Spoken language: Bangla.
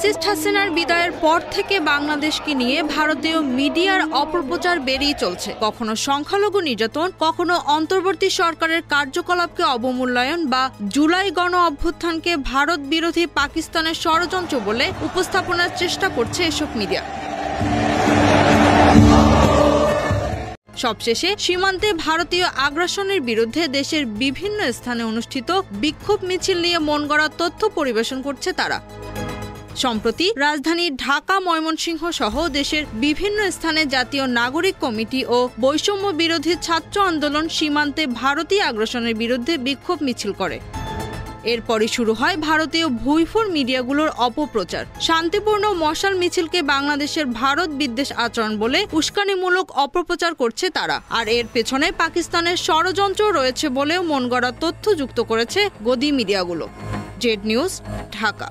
ফ্যাসিস্ট হাসিনার বিদায়ের পর থেকে বাংলাদেশকে নিয়ে ভারতীয় মিডিয়ার অপপ্রচার বেড়েই চলছে। কখনো সংখ্যালঘু নির্যাতন, কখনো অন্তর্বর্তী সরকারের কার্যকলাপকে অবমূল্যায়ন বা জুলাই গণ অভ্যুত্থানকে ভারত বিরোধী পাকিস্তানের ষড়যন্ত্র বলে উপস্থাপনার চেষ্টা করছে এসব মিডিয়া। সবশেষে সীমান্তে ভারতীয় আগ্রাসনের বিরুদ্ধে দেশের বিভিন্ন স্থানে অনুষ্ঠিত বিক্ষোভ মিছিল নিয়ে মন গড়া তথ্য পরিবেশন করছে তারা। সম্প্রতি রাজধানী ঢাকা, ময়মনসিংহ সহ দেশের বিভিন্ন স্থানে জাতীয় নাগরিক কমিটি ও বৈষম্য বিরোধী ছাত্র আন্দোলন সীমান্তে ভারতীয় আগ্রাসনের বিরুদ্ধে বিক্ষোভ মিছিল করে। এরপরই শুরু হয় ভারতীয় ভুইফোর মিডিয়াগুলোর অপপ্রচার। শান্তিপূর্ণ মশাল মিছিলকে বাংলাদেশের ভারত বিদ্বেষ আচরণ বলে উস্কানিমূলক অপপ্রচার করছে তারা। আর এর পেছনে পাকিস্তানের ষড়যন্ত্র রয়েছে বলেও মনগড়া তথ্য যুক্ত করেছে গদি মিডিয়াগুলো। Z news, Dhaka.